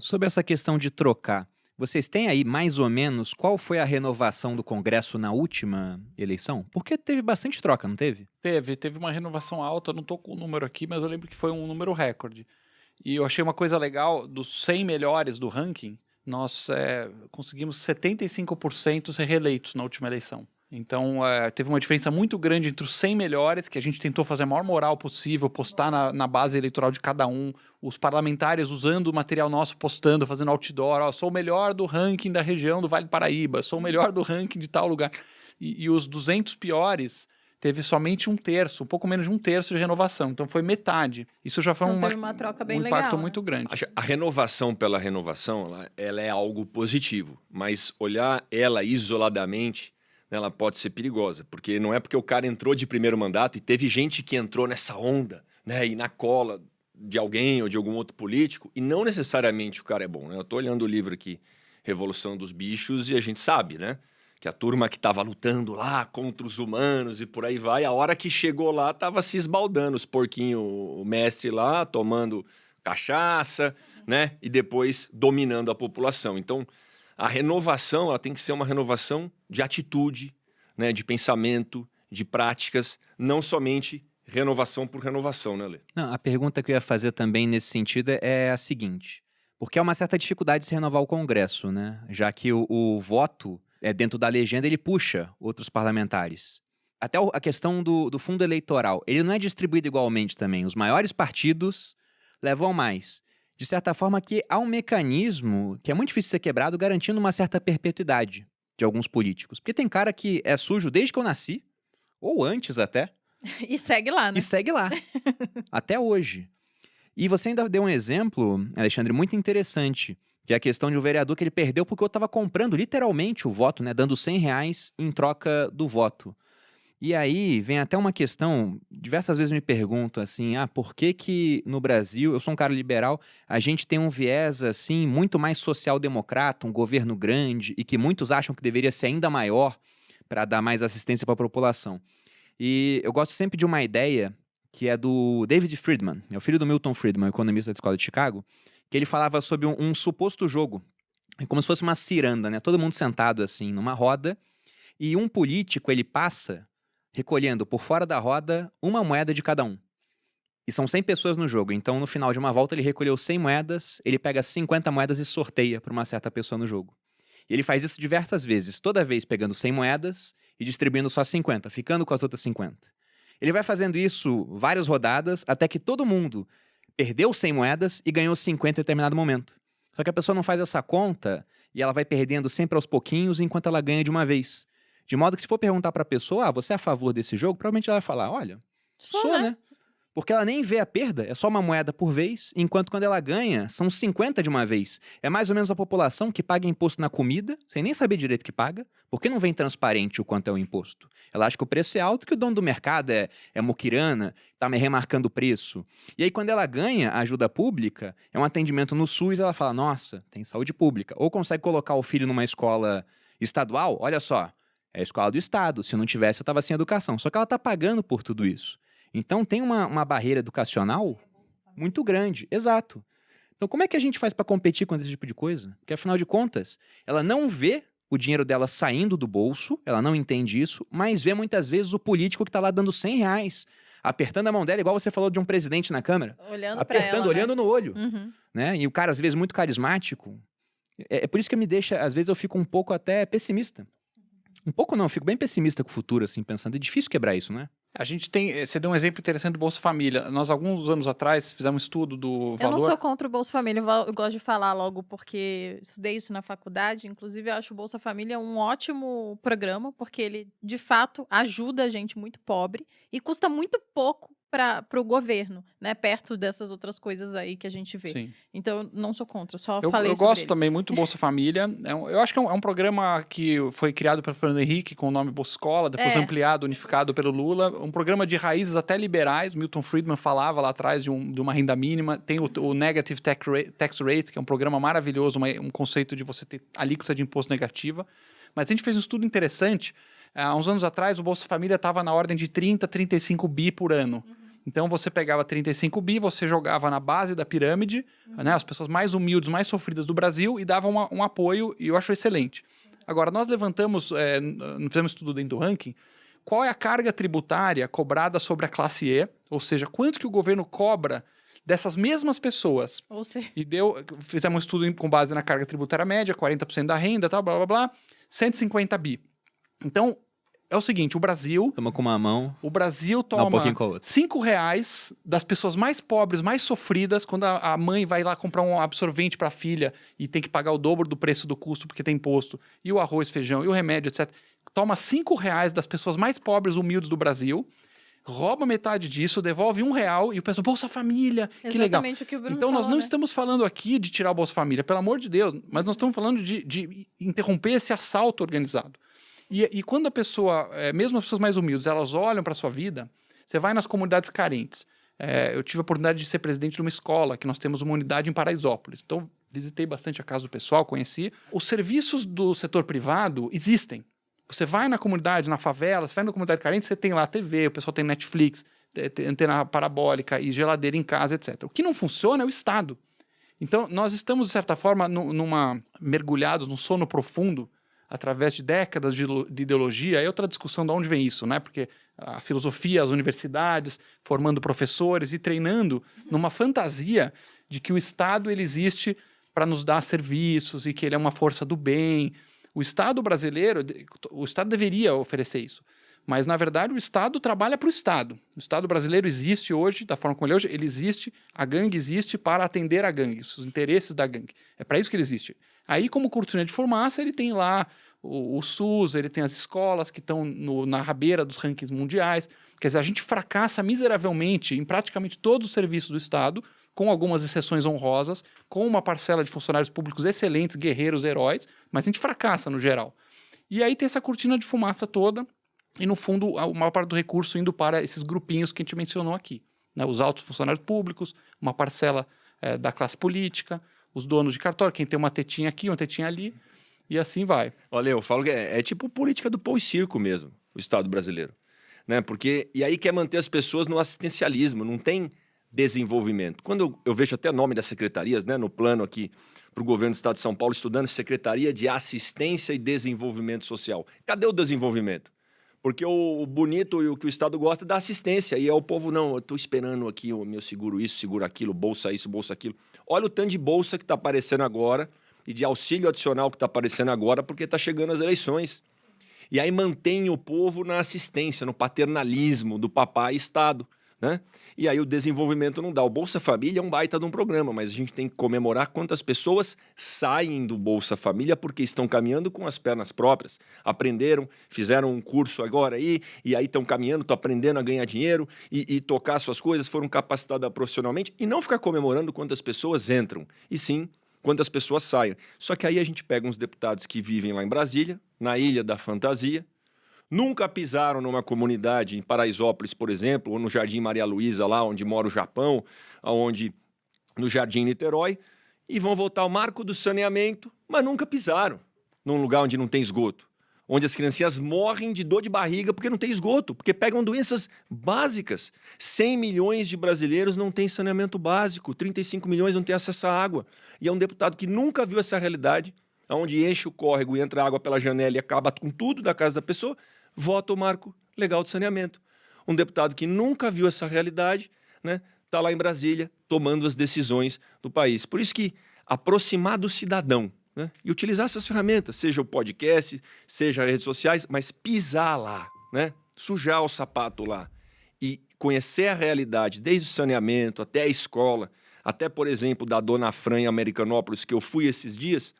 Sobre essa questão de trocar, vocês têm aí mais ou menos qual foi a renovação do Congresso na última eleição? Porque teve bastante troca, não teve? Teve uma renovação alta, eu não tô com o número aqui, mas eu lembro que foi um número recorde. E eu achei uma coisa legal, dos 100 melhores do ranking, nós conseguimos 75% ser reeleitos na última eleição. Então, teve uma diferença muito grande entre os 100 melhores, que a gente tentou fazer a maior moral possível, postar na base eleitoral de cada um, os parlamentares usando o material nosso, postando, fazendo outdoor, ó, sou o melhor do ranking da região do Vale do Paraíba, sou o melhor do ranking de tal lugar. E os 200 piores teve somente um terço, um pouco menos de um terço de renovação. Então foi metade. Isso já foi Então teve uma troca bem um impacto legal, né? muito grande. A renovação pela renovação, ela é algo positivo, mas olhar ela isoladamente, né, ela pode ser perigosa, porque não é porque o cara entrou de primeiro mandato e teve gente que entrou nessa onda, né, e na cola de alguém ou de algum outro político, e não necessariamente o cara é bom, né? Eu tô olhando o livro aqui, Revolução dos Bichos, e a gente sabe, né, que a turma que estava lutando lá contra os humanos e por aí vai, a hora que chegou lá estava se esbaldando, os porquinhos, o mestre lá, tomando cachaça, né? E depois dominando a população. Então, a renovação ela tem que ser uma renovação de atitude, né? De pensamento, de práticas, não somente renovação por renovação, né, Lê? Não, a pergunta que eu ia fazer também nesse sentido é a seguinte, porque há uma certa dificuldade de se renovar o Congresso, né? Já que o voto, dentro da legenda, ele puxa outros parlamentares. Até a questão do fundo eleitoral, ele não é distribuído igualmente também. Os maiores partidos levam mais. De certa forma que há um mecanismo que é muito difícil de ser quebrado, garantindo uma certa perpetuidade de alguns políticos. Porque tem cara que é sujo desde que eu nasci, ou antes até, E segue lá, né? e segue lá, até hoje. E você ainda deu um exemplo, Alexandre, muito interessante, que é a questão de um vereador que ele perdeu porque eu estava comprando literalmente o voto, né, dando R$ 100 em troca do voto. E aí vem até uma questão, diversas vezes me perguntam assim, por que que no Brasil, eu sou um cara liberal, a gente tem um viés assim muito mais social-democrata, um governo grande e que muitos acham que deveria ser ainda maior para dar mais assistência para a população. E eu gosto sempre de uma ideia que é do David Friedman, é o filho do Milton Friedman, economista da Escola de Chicago, que ele falava sobre um suposto jogo, como se fosse uma ciranda, né? Todo mundo sentado assim numa roda e um político ele passa recolhendo por fora da roda uma moeda de cada um. E são 100 pessoas no jogo, então no final de uma volta ele recolheu 100 moedas, ele pega 50 moedas e sorteia para uma certa pessoa no jogo. E ele faz isso diversas vezes, toda vez pegando 100 moedas e distribuindo só 50, ficando com as outras 50. Ele vai fazendo isso várias rodadas, até que todo mundo perdeu 100 moedas e ganhou 50 em determinado momento. Só que a pessoa não faz essa conta e ela vai perdendo sempre aos pouquinhos enquanto ela ganha de uma vez. De modo que se for perguntar para a pessoa, você é a favor desse jogo? Provavelmente ela vai falar, olha, sou, né? Porque ela nem vê a perda, é só uma moeda por vez, enquanto quando ela ganha, são 50 de uma vez. É mais ou menos a população que paga imposto na comida, sem nem saber direito que paga, porque não vem transparente o quanto é o imposto. Ela acha que o preço é alto, que o dono do mercado é muquirana, tá me remarcando o preço. E aí quando ela ganha a ajuda pública, é um atendimento no SUS, ela fala, nossa, tem saúde pública. Ou consegue colocar o filho numa escola estadual, olha só, é a escola do estado, se não tivesse eu estava sem educação. Só que ela está pagando por tudo isso. Então tem uma barreira educacional muito grande, exato. Então como é que a gente faz para competir com esse tipo de coisa? Porque afinal de contas, ela não vê o dinheiro dela saindo do bolso, ela não entende isso, mas vê muitas vezes o político que está lá dando R$ 100, apertando a mão dela, igual você falou de um presidente na Câmara. Olhando para ela, apertando, né? olhando no olho. Uhum. Né? E o cara, às vezes, muito carismático. É por isso que me deixa, às vezes eu fico um pouco até pessimista. Um pouco não, eu fico bem pessimista com o futuro, assim, pensando. É difícil quebrar isso, né? A gente tem, você deu um exemplo interessante do Bolsa Família. Nós, alguns anos atrás, fizemos um estudo do Eu não valor... sou contra o Bolsa Família, eu gosto de falar logo porque estudei isso na faculdade. Inclusive, eu acho o Bolsa Família um ótimo programa, porque ele, de fato, ajuda a gente muito pobre e custa muito pouco para o governo, né? Perto dessas outras coisas aí que a gente vê. Sim. Então, eu não sou contra, eu só Eu falei sobre gosto ele. também muito do Bolsa Família. Eu acho que é um programa que foi criado pelo Fernando Henrique com o nome Bolsa Escola, depois ampliado, unificado pelo Lula. Um programa de raízes até liberais. Milton Friedman falava lá atrás de uma renda mínima. Tem o Negative Tax Rate, que é um programa maravilhoso, um conceito de você ter alíquota de imposto negativa. Mas a gente fez um estudo interessante. Há uns anos atrás, o Bolsa Família estava na ordem de 30, 35 bi por ano. Então você pegava 35 bi, você jogava na base da pirâmide, né, as pessoas mais humildes, mais sofridas do Brasil, e dava um apoio, e eu acho excelente. Agora, nós levantamos, não fizemos tudo dentro do ranking, qual é a carga tributária cobrada sobre a classe E, ou seja, quanto que o governo cobra dessas mesmas pessoas. Ou seja, E fizemos um estudo com base na carga tributária média, 40% da renda, tal, blá, blá, blá, 150 bi. Então, é o seguinte, o Brasil Toma com uma mão, Brasil dá um toma pouquinho com a outra. R$5 das pessoas mais pobres, mais sofridas, quando a mãe vai lá comprar um absorvente para a filha e tem que pagar o dobro do preço do custo porque tem imposto, e o arroz, feijão, e o remédio, etc. Toma R$5 das pessoas mais pobres, humildes do Brasil, rouba metade disso, devolve R$1 e o pessoal, Bolsa Família, que legal. exatamente o que o Bruno Então, nós falou, não né? estamos falando aqui de tirar o Bolsa Família, pelo amor de Deus, mas nós estamos falando de interromper esse assalto organizado. E quando a pessoa, mesmo as pessoas mais humildes, elas olham para a sua vida, você vai nas comunidades carentes. Eu tive a oportunidade de ser presidente de uma escola, que nós temos uma unidade em Paraisópolis. Então, visitei bastante a casa do pessoal, conheci. Os serviços do setor privado existem. Você vai na comunidade, na favela, você vai na comunidade carente, você tem lá TV, o pessoal tem Netflix, tem antena parabólica e geladeira em casa, etc. O que não funciona é o Estado. Então, nós estamos, de certa forma, mergulhados num sono profundo, através de décadas de ideologia. É outra discussão de onde vem isso, né? Porque a filosofia, as universidades, formando professores e treinando numa fantasia de que o Estado ele existe para nos dar serviços e que ele é uma força do bem. O Estado brasileiro, o Estado deveria oferecer isso. Mas, na verdade, o Estado trabalha para o Estado. O Estado brasileiro existe hoje, da forma como ele é hoje, ele existe, a gangue existe para atender a gangue, os interesses da gangue. É para isso que ele existe. Aí, como cortina de fumaça, ele tem lá o SUS, ele tem as escolas que estão na rabeira dos rankings mundiais. Quer dizer, a gente fracassa miseravelmente em praticamente todos os serviços do Estado, com algumas exceções honrosas, com uma parcela de funcionários públicos excelentes, guerreiros, heróis, mas a gente fracassa no geral. E aí tem essa cortina de fumaça toda, e no fundo, a maior parte do recurso indo para esses grupinhos que a gente mencionou aqui, né? Os altos funcionários públicos, uma parcela da classe política, os donos de cartório, quem tem uma tetinha aqui, uma tetinha ali, e assim vai. Olha, eu falo que é tipo política do pão e circo mesmo, o Estado brasileiro. Né? E aí quer manter as pessoas no assistencialismo, não tem desenvolvimento. Quando eu vejo até o nome das secretarias, né, no plano aqui para o governo do Estado de São Paulo, estudando Secretaria de Assistência e Desenvolvimento Social. Cadê o desenvolvimento? Porque o bonito e o que o Estado gosta é da assistência. E é o povo, não, eu estou esperando aqui o meu seguro isso, seguro aquilo, bolsa isso, bolsa aquilo. Olha o tanto de bolsa que está aparecendo agora e de auxílio adicional que está aparecendo agora porque está chegando as eleições. E aí mantém o povo na assistência, no paternalismo do papai Estado. Né? E aí o desenvolvimento não dá. O Bolsa Família é um baita de um programa, mas a gente tem que comemorar quantas pessoas saem do Bolsa Família porque estão caminhando com as pernas próprias, aprenderam, fizeram um curso agora aí, e aí estão caminhando, estão aprendendo a ganhar dinheiro e tocar suas coisas, foram capacitadas profissionalmente, e não ficar comemorando quantas pessoas entram, e sim quantas pessoas saem. Só que aí a gente pega uns deputados que vivem lá em Brasília, na Ilha da Fantasia, nunca pisaram numa comunidade em Paraisópolis, por exemplo, ou no Jardim Maria Luísa, lá onde mora o Japão, no Jardim Niterói, e vão votar o marco do saneamento, mas nunca pisaram num lugar onde não tem esgoto, onde as criancinhas morrem de dor de barriga porque não tem esgoto, porque pegam doenças básicas. 100 milhões de brasileiros não têm saneamento básico, 35 milhões não têm acesso à água. E é um deputado que nunca viu essa realidade, onde enche o córrego e entra água pela janela e acaba com tudo da casa da pessoa, vota o marco legal de saneamento. Um deputado que nunca viu essa realidade, né, está lá em Brasília tomando as decisões do país. Por isso que aproximar do cidadão, né, e utilizar essas ferramentas, seja o podcast, seja as redes sociais, mas pisar lá, né, sujar o sapato lá e conhecer a realidade, desde o saneamento até a escola, até, por exemplo, da Dona Fran em Americanópolis, que eu fui esses dias,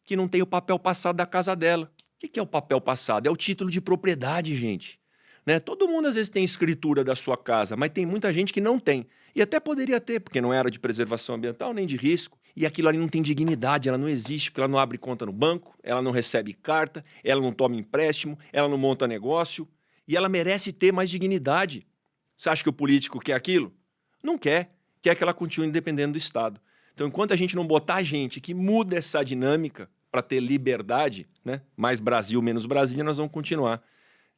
que não tem o papel passado da casa dela. O que é o papel passado? É o título de propriedade, gente. Né? Todo mundo às vezes tem escritura da sua casa, mas tem muita gente que não tem. E até poderia ter, porque não era de preservação ambiental nem de risco. E aquilo ali não tem dignidade, ela não existe, porque ela não abre conta no banco, ela não recebe carta, ela não toma empréstimo, ela não monta negócio. E ela merece ter mais dignidade. Você acha que o político quer aquilo? Não quer. Quer que ela continue dependendo do Estado. Então, enquanto a gente não botar gente que muda essa dinâmica para ter liberdade, né? Mais Brasil, menos Brasília, nós vamos continuar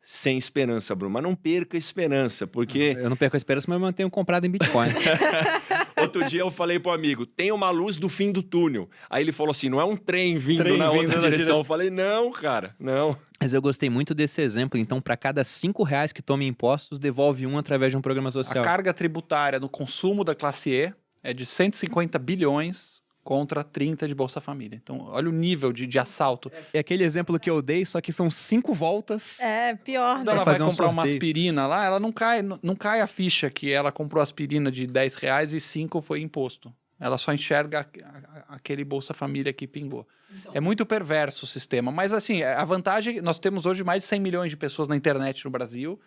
sem esperança, Bruno. Mas não perca a esperança, porque... Eu não perco a esperança, mas eu mantenho comprado em Bitcoin. Outro dia eu falei pro amigo, tem uma luz do fim do túnel. Aí ele falou assim, não é um trem vindo na outra direção. Eu falei, não, cara, não. Mas eu gostei muito desse exemplo. Então, para cada R$5 que tome impostos, devolve um através de um programa social. A carga tributária no consumo da classe E é de 150 bilhões contra 30 de Bolsa Família. Então, olha o nível de assalto. É aquele exemplo que eu dei, só que são 5 voltas. É, pior, Quando né? ela vai fazer um comprar uma sorteio. aspirina lá, ela não cai a ficha que ela comprou aspirina de R$10 e 5 foi imposto. Ela só enxerga aquele Bolsa Família que pingou. É muito perverso o sistema. Mas, assim, a vantagem... Nós temos hoje mais de 100 milhões de pessoas na internet no Brasil.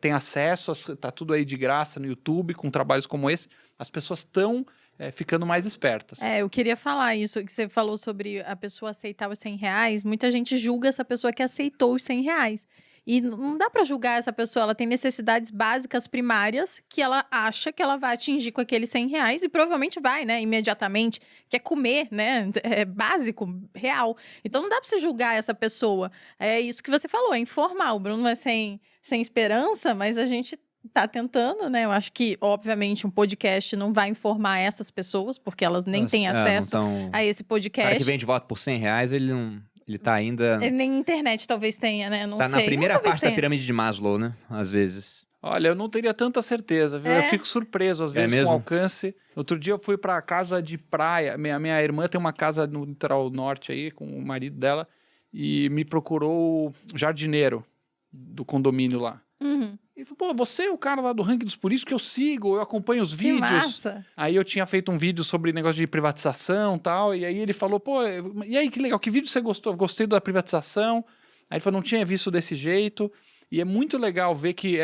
Tem acesso, tá tudo aí de graça no YouTube, com trabalhos como esse. As pessoas estão ficando mais espertas. Eu queria falar isso, que você falou sobre a pessoa aceitar os R$100. Muita gente julga essa pessoa que aceitou os R$100. E não dá pra julgar essa pessoa, ela tem necessidades básicas primárias que ela acha que ela vai atingir com aqueles R$100 e provavelmente vai, né, imediatamente, que é comer, né, é básico, real. Então não dá pra você julgar essa pessoa. É isso que você falou, é informal. O Bruno é sem esperança, mas a gente tá tentando, né? Eu acho que, obviamente, um podcast não vai informar essas pessoas, porque elas nem têm acesso a esse O podcast. cara que vende voto por R$100, ele não... Ele tá ainda... Ele nem internet talvez tenha, né? Não Tá sei. na primeira Talvez parte da tenha. pirâmide de Maslow, né? Às vezes. Olha, eu não teria tanta certeza, viu? Eu fico surpreso, às vezes, com mesmo? o alcance. Outro dia eu fui pra casa de praia. Minha irmã tem uma casa no litoral norte aí, com o marido dela, e me procurou o jardineiro do condomínio lá. Uhum. E falou, pô, você é o cara lá do ranking dos políticos que eu sigo, eu acompanho os Que vídeos. massa. Aí eu tinha feito um vídeo sobre negócio de privatização e tal, e aí ele falou, pô, e aí, que legal, que vídeo você gostou? Eu gostei da privatização. Aí ele falou, não tinha visto desse jeito. E é muito legal ver que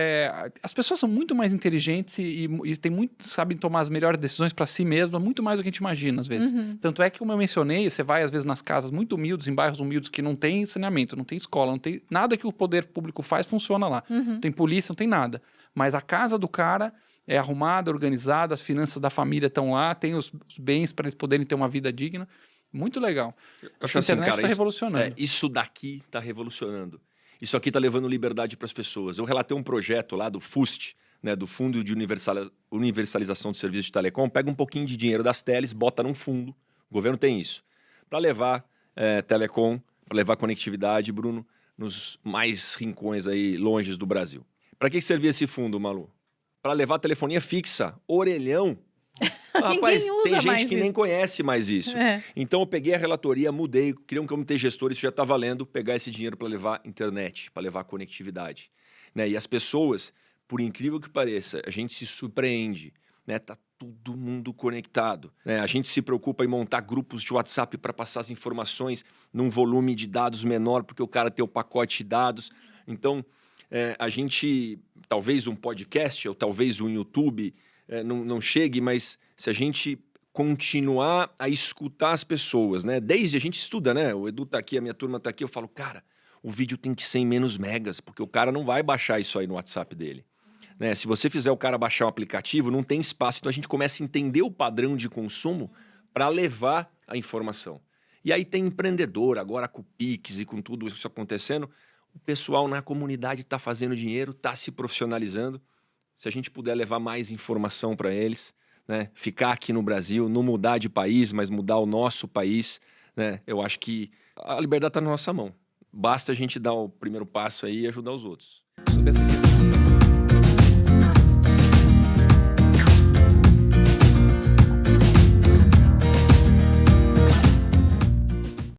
as pessoas são muito mais inteligentes e sabem tomar as melhores decisões para si mesmas, muito mais do que a gente imagina, às vezes. Uhum. Tanto é que, como eu mencionei, você vai, às vezes, nas casas muito humildes, em bairros humildes, que não tem saneamento, não tem escola, não tem nada que o poder público faz funciona lá. Uhum. Não tem polícia, não tem nada. Mas a casa do cara é arrumada, organizada, as finanças da família estão lá, tem os bens para eles poderem ter uma vida digna. Muito legal. Eu A acho assim, internet cara, está revolucionando. isso daqui tá revolucionando. Isso aqui tá levando liberdade para as pessoas. Eu relatei um projeto lá do FUST, né, do Fundo de Universalização de Serviços de Telecom, pega um pouquinho de dinheiro das teles, bota num fundo, o governo tem isso, para levar telecom, para levar conectividade, Bruno, nos mais rincões aí, longes do Brasil. Para que servia esse fundo, Malu? Para levar telefonia fixa, orelhão. Rapaz, Ninguém usa tem gente mais que isso. nem conhece mais isso. Então eu peguei a relatoria, mudei, queria um comitê gestor, isso já está valendo, pegar esse dinheiro para levar internet, para levar conectividade. Né? E as pessoas, por incrível que pareça, a gente se surpreende, né? Tá todo mundo conectado. Né? A gente se preocupa em montar grupos de WhatsApp para passar as informações num volume de dados menor, porque o cara tem o pacote de dados. Então, a gente, talvez um podcast ou talvez um YouTube não chegue, mas se a gente continuar a escutar as pessoas, né? Desde a gente estuda, né? O Edu tá aqui, a minha turma tá aqui, eu falo, cara, o vídeo tem que ser em menos megas, porque o cara não vai baixar isso aí no WhatsApp dele. Né? Se você fizer o cara baixar um aplicativo, não tem espaço, então a gente começa a entender o padrão de consumo para levar a informação. E aí tem empreendedor, agora com o Pix e com tudo isso acontecendo, o pessoal na comunidade está fazendo dinheiro, está se profissionalizando. Se a gente puder levar mais informação para eles, né? Ficar aqui no Brasil, não mudar de país, mas mudar o nosso país, né? Eu acho que a liberdade está na nossa mão. Basta a gente dar o primeiro passo aí e ajudar os outros. Sobre essa questão